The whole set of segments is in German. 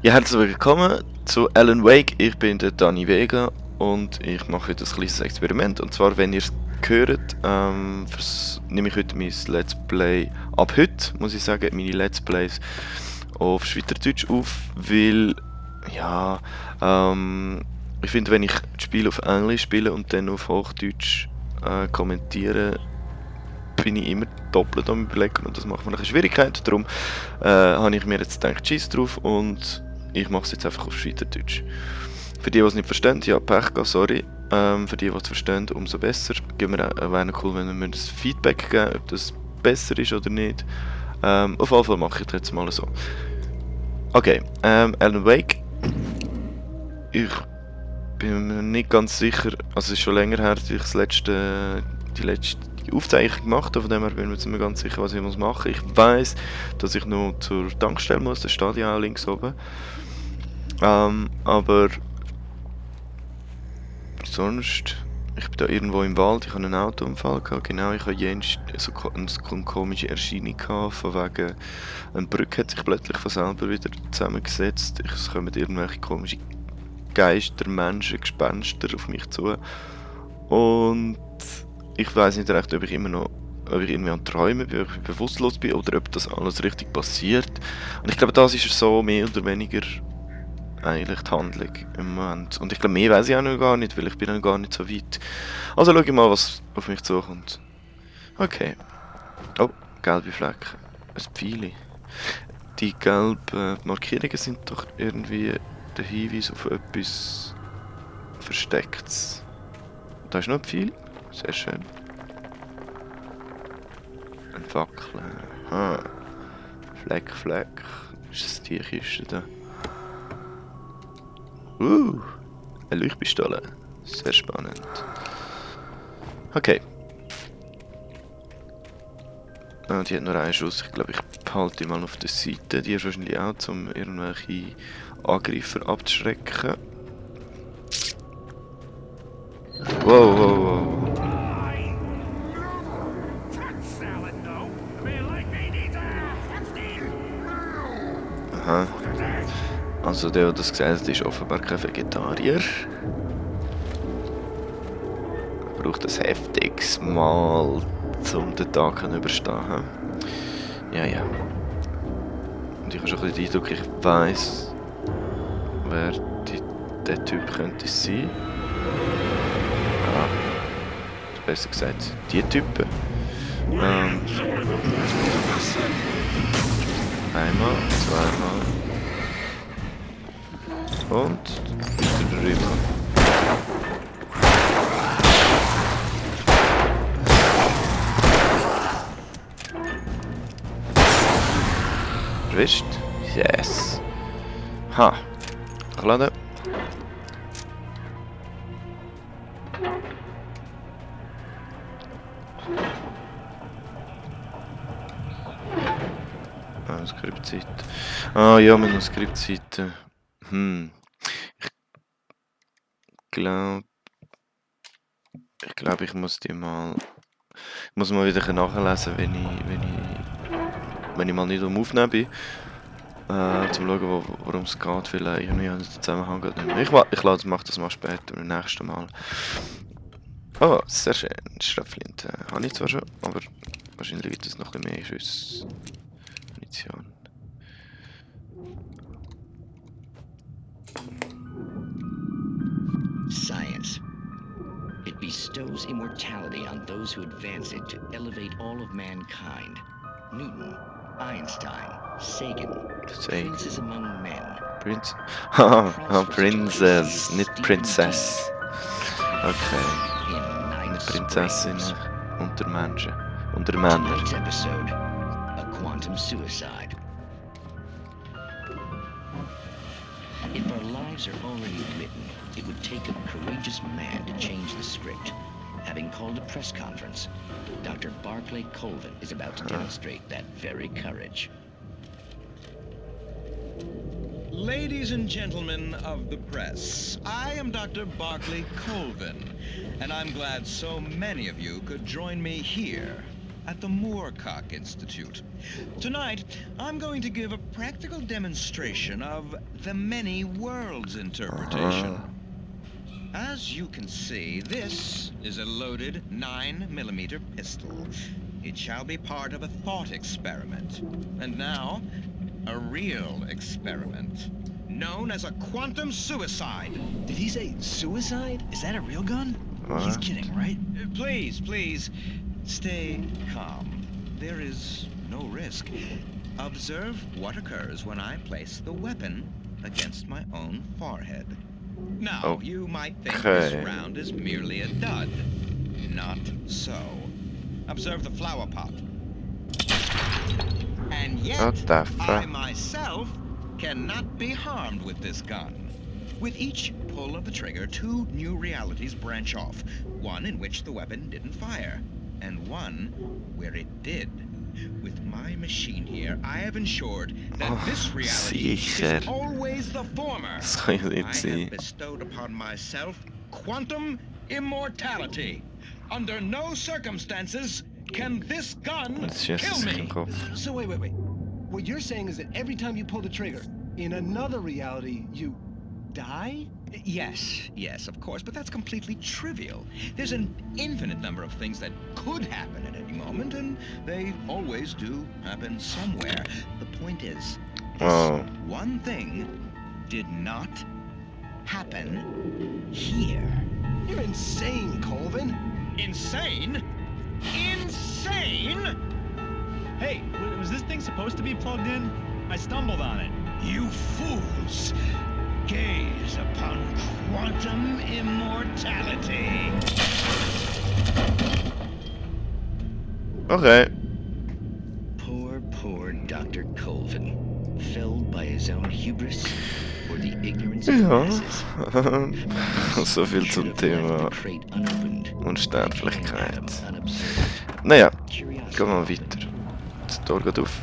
Ja, herzlich willkommen zu Alan Wake. Ich bin der Dani Vega und ich mache heute ein kleines Experiment. Und zwar, wenn ihr es hört, nehme ich heute mein Let's Play, ab heute muss ich sagen, meine Let's Plays auf Schweizerdeutsch auf, weil, ja, ich finde, wenn ich das Spiel auf Englisch spiele und dann auf Hochdeutsch kommentiere, bin ich immer doppelt am Überlegen und das macht mir eine Schwierigkeit. Darum habe ich mir jetzt gedacht, scheiß drauf und ich mache es jetzt einfach auf Schweizerdeutsch. Für die, die es nicht verstehen, ja, Pech gehabt, sorry. Für die, die es verstehen, umso besser. Wäre cool, wenn ihr mir das Feedback geben, ob das besser ist oder nicht. Auf jeden Fall mache ich das jetzt mal so. Okay, Alan Wake. Ich bin mir nicht ganz sicher, also es ist schon länger her, dass ich die letzte Aufzeichnung gemacht habe, von dem her bin ich mir jetzt nicht mehr ganz sicher, was ich machen muss. Ich weiss, dass ich noch zur Tankstelle muss, das steht ja auch links oben. Aber sonst, ich bin da irgendwo im Wald, ich hatte einen Autounfall gehabt, genau, ich hatte so eine komische Erscheinung gehabt, von wegen, eine Brücke hat sich plötzlich von selber wieder zusammengesetzt, es kommen irgendwelche komische Geister, Menschen, Gespenster auf mich zu und ich weiß nicht recht, ob ich irgendwie an Träumen bin, ob ich bewusstlos bin oder ob das alles richtig passiert. Und ich glaube, das ist so mehr oder weniger eigentlich die Handlung im Moment. Und ich glaube, mehr weiß ich auch noch gar nicht, weil ich bin noch gar nicht so weit. Also schau ich mal, was auf mich zukommt. Okay. Oh, gelbe Flecken. Ein Pfeili. Die gelben Markierungen sind doch irgendwie der Hinweis auf etwas Verstecktes. Da ist noch ein Pfeil. Sehr schön. Ein Fackel. Aha. Fleck, Fleck. Ist das die Kiste da? Eine Leuchtpistole. Sehr spannend. Okay. Ah, die hat nur einen Schuss. Ich glaube, ich behalte die mal auf der Seite. Die ist wahrscheinlich auch, um irgendwelche Angreifer abzuschrecken. Wow, wow, wow. Aha. Also der das gesagt hat, ist offenbar kein Vegetarier. Er braucht ein heftiges Mahl, um den Tag zu überstehen. Ja, ja. Und ich habe schon ein bisschen den Eindruck, ich weiss, wer der Typ könnte sein. Ah, besser gesagt, die Typen. Einmal, zweimal. Und drüber. Erwischt? Yes. Ha. Nachladen. Skriptseite. Ah ja, mit einer Skriptseite. Ich muss die mal. Ich muss mal wieder nachlesen, wenn ich mal nicht Aufnehmen bin. Zum schauen, worum es geht. Vielleicht irgendwie den Zusammenhang geht nicht mehr. Ich mache das mal später, beim nächsten Mal. Oh, sehr schön. Schrapflinte habe ich zwar schon, aber wahrscheinlich gibt es noch ein bisschen mehr Schuss. Munition. Science. It bestows immortality on those who advance it to elevate all of mankind. Newton, Einstein, Sagan, princes among men. Prinz? Haha, Princess, nicht Princess. Okay. Eine Prinzessin unter Menschen. Unter Männern. Tonight's episode, a quantum suicide. If our lives are already written, it would take a courageous man to change the script. Having called a press conference, Dr. Barclay Colvin is about to demonstrate that very courage. Ladies and gentlemen of the press, I am Dr. Barclay Colvin, and I'm glad so many of you could join me here at the Moorcock Institute. Tonight, I'm going to give a practical demonstration of the many worlds interpretation. As you can see, this is a loaded 9mm pistol. It shall be part of a thought experiment. And now, a real experiment, known as a quantum suicide. Did he say suicide? Is that a real gun? He's kidding, right? Please, stay calm. There is no risk. Observe what occurs when I place the weapon against my own forehead. Now, you might think this round is merely a dud. Not so. Observe the flower pot. And yet, I myself cannot be harmed with this gun. With each pull of the trigger, 2 new realities branch off. One in which the weapon didn't fire, and one where it did. With my machine here, I have ensured that this reality is always the former. I have bestowed upon myself quantum immortality. Under no circumstances can this gun kill me. So wait. What you're saying is that every time you pull the trigger, in another reality, you die? Yes, of course, but that's completely trivial. There's an infinite number of things that could happen at any moment, and they always do happen somewhere. The point is, this one thing did not happen here. You're insane, Colvin. Insane? Insane? Hey, was this thing supposed to be plugged in? I stumbled on it. You fools! Gaze upon quantum immortality. Okay. Poor Dr. Colvin, felled by his own hubris or the ignorance of the masses. So viel zum Thema Unsterblichkeit. Naja, gehen wir mal weiter. Das Tor geht auf.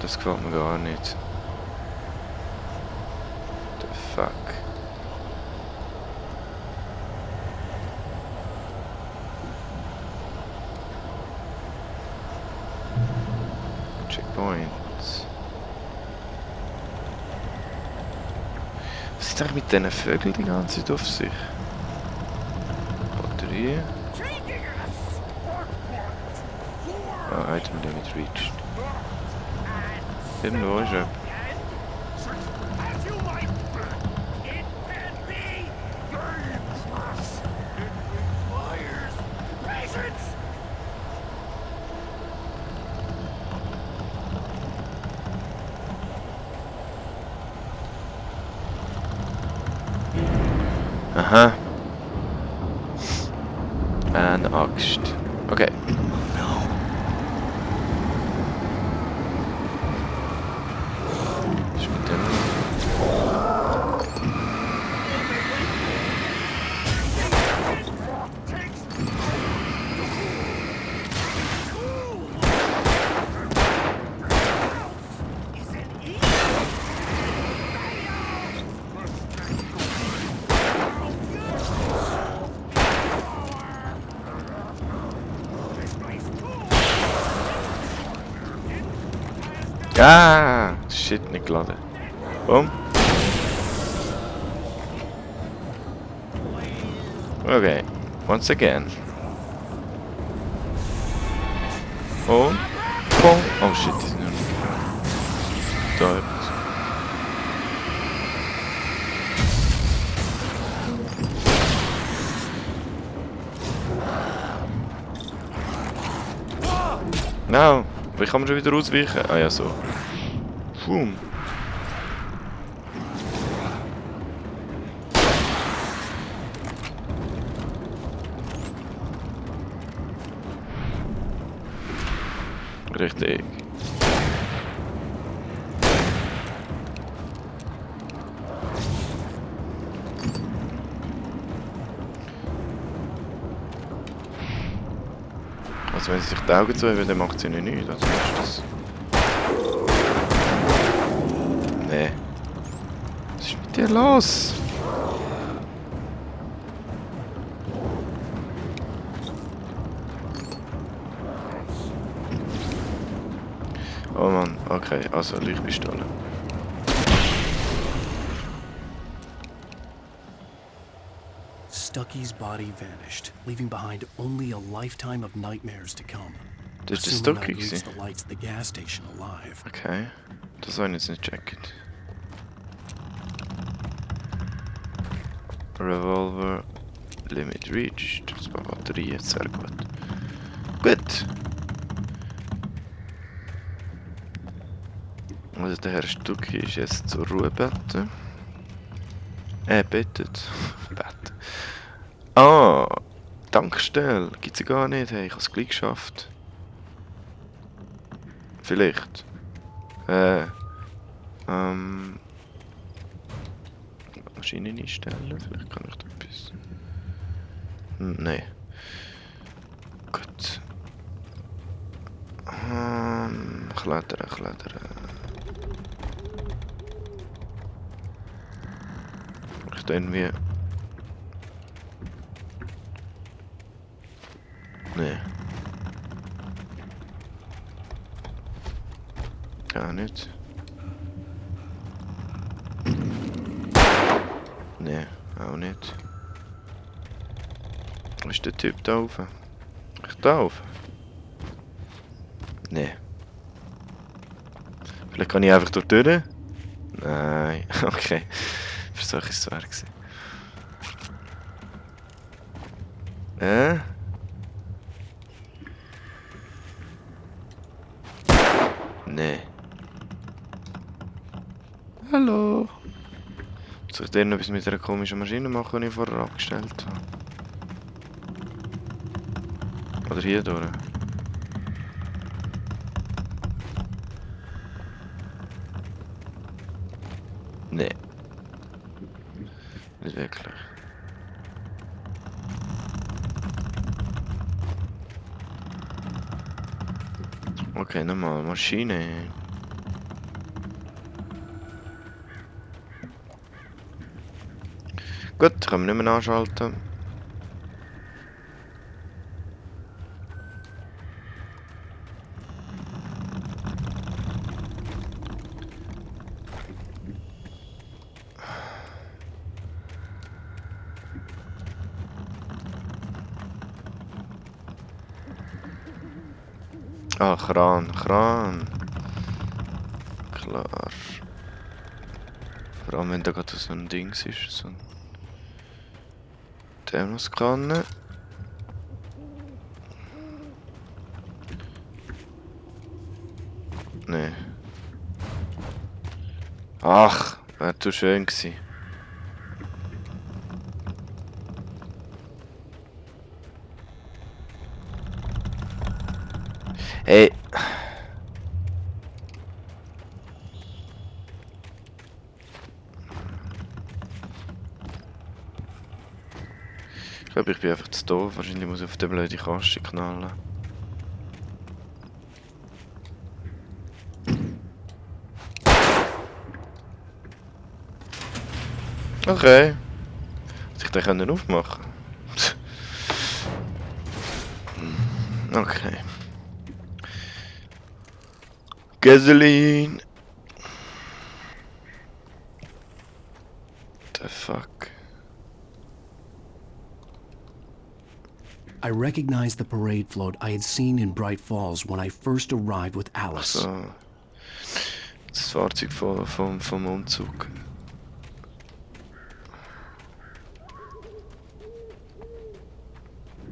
Das gefällt mir gar nicht. The fuck. Checkpoints. Was ist eigentlich mit diesen Vögeln die ganze Zeit auf sich? Batterie. Item limit reached. Irgendwo ist er. Aha. Eine Axt. Okay. Ah, shit, nicht geladen. Boom. Okay, once again. Und boom. Oh shit, die sind dort. No. Wie kann man schon wieder ausweichen? Ah ja, so. Boom. Richtig. Also wenn sie sich die Augen zuheben, dann macht sie nicht nichts. Also ist das... Nee. Was ist mit dir los? Oh Mann, okay, also Lichtpistole. Stucky's body vanished, leaving behind only a lifetime of nightmares to come. Das ist der Assuming Stucky I'd reached gewesen. the lights of the gas station alive. Okay. Das habe ich jetzt nicht gecheckt. Revolver. Limit reached. Das war Batterie, sehr gut. Gut. Also der Herr Stucky ist jetzt zur Ruhe gebeten. Bettet. Bett. Ah! Tankstelle. Gibt's ja gar nicht. Hey, ich hab's gleich geschafft. Vielleicht. Maschinen einstellen. Vielleicht kann ich da etwas. Nein. Gut. Klettern. Ich da irgendwie. Nee. Gar nicht. Nee, auch nicht. Wo ist der Typ da oben? Ich da oben? Nee. Vielleicht kann ich einfach dort durch? Nein, okay. Versuch ist es wahr gewesen. Nee. Hallo. Soll ich dir noch etwas mit einer komischen Maschine machen, die ich vorher abgestellt habe? Oder hier durch? Nee. Nicht wirklich. Okay, nochmal Maschine. Gut, können wir nicht mehr anschalten. Ah, Kran. Klar. Vor allem wenn da gerade so ein Dings ist, so ein Thermoskanne. Nee. Ach, wäre zu schön gewesen. Hey. Ich glaube, ich bin einfach zu doof. Wahrscheinlich muss ich auf den blöden Kasten knallen. Okay. Hätte ich den können aufmachen? Okay. Gasoline. The fuck. I recognized the parade float I had seen in Bright Falls when I first arrived with Alice. So. Das Fahrzeug vom Umzug.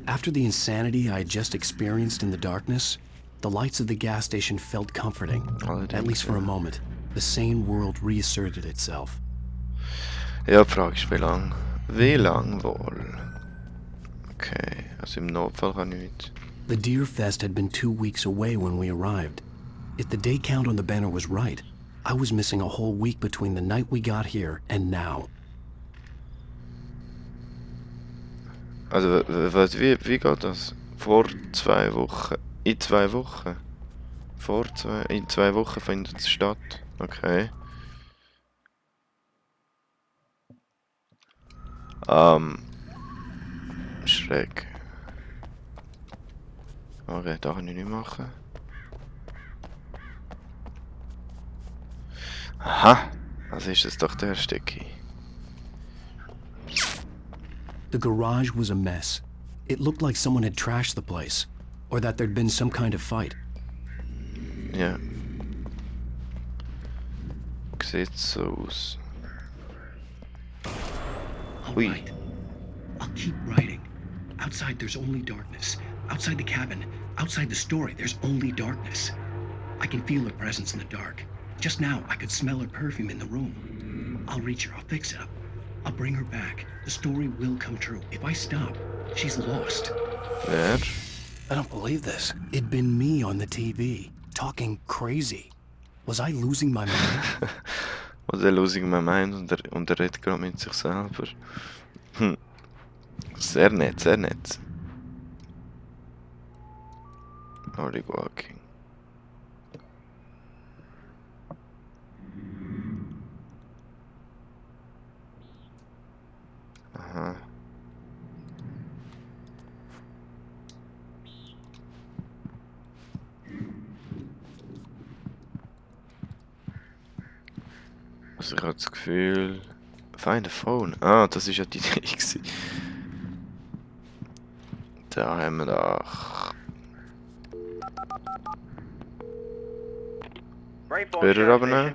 After the insanity I had just experienced in the darkness, the lights of the gas station felt comforting, at least for a moment. The sane world reasserted itself. Ja, die Frage ist, wie lang? Wie lang wohl? Okay, also im Notfall kann ich nicht. The Deer Fest had been 2 weeks away when we arrived. If the day count on the banner was right, I was missing a whole week between the night we got here and now. Also, wie geht das? Vor 2 Wochen. In 2 Wochen. In 2 Wochen findet es statt. Okay. Schräg. Okay, da kann ich nicht machen. Aha! Also ist es doch der Stücki. The garage was a mess. It looked like someone had trashed the place, or that there'd been some kind of fight. Ja. Sieht so aus. All Ui. right. I'll keep writing. Outside, there's only darkness. Outside the cabin, outside the story, there's only darkness. I can feel her presence in the dark. Just now, I could smell her perfume in the room. I'll reach her. I'll fix it up. I'll bring her back. The story will come true. If I stop, she's lost. Wer? I don't believe this. It'd been me on the TV, talking crazy. Was I losing my mind? Was er losing my mind und er redet gerade mit sich selber. Sehr nett, sehr nett. Nordic Walking. Aha. Also ich habe das Gefühl... Find a phone. Ah, das ist ja die Idee gewesen. Da haben wir doch... Hörer abnehmen.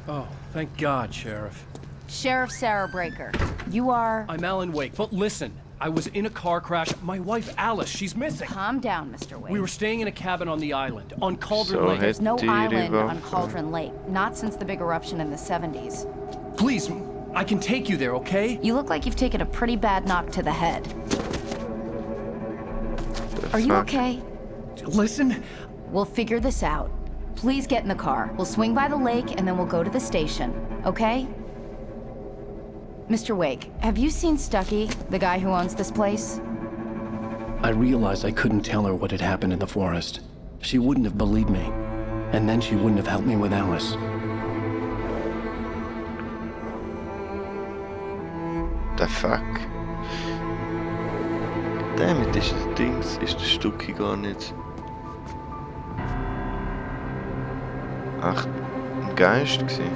Oh, thank God, Sheriff. Sheriff Sarah Breaker. You are... I'm Alan Wake, but listen. I was in a car crash. My wife, Alice, she's missing. Calm down, Mr. Wake. We were staying in a cabin on the island, on Cauldron So Lake. There's no island on Diriva. Cauldron Lake. Not since the big eruption in the 70s. Please, I can take you there, okay? You look like you've taken a pretty bad knock to the head. The Are you fuck? okay? Listen, We'll figure this out. Please get in the car. We'll swing by the lake and then we'll go to the station, okay? Mr. Wake, have you seen Stucky, the guy who owns this place? I realized I couldn't tell her what had happened in the forest. She wouldn't have believed me. And then she wouldn't have helped me with Alice. The fuck? Damit ist das Dings, ist das Stücki gar nicht. Ach, ein Geist gewesen.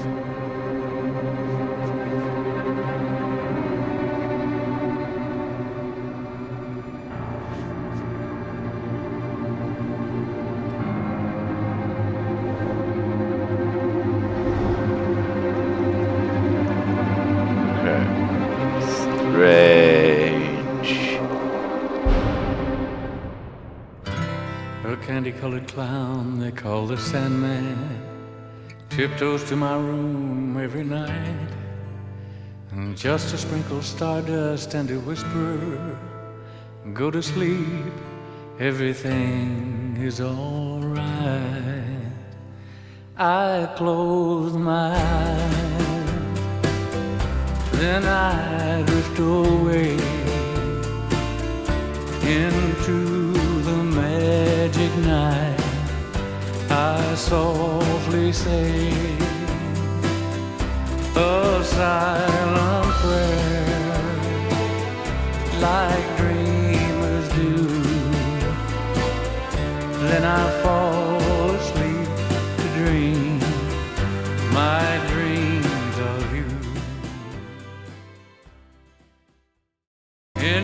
Okay. Strange. A candy-colored clown they call the Sandman tiptoes to my room every night, and just to sprinkle stardust and to whisper, go to sleep, everything is all right. I close my eyes, then I drift away into the magic night. I softly say a silent prayer, like dreamers do. Then I fall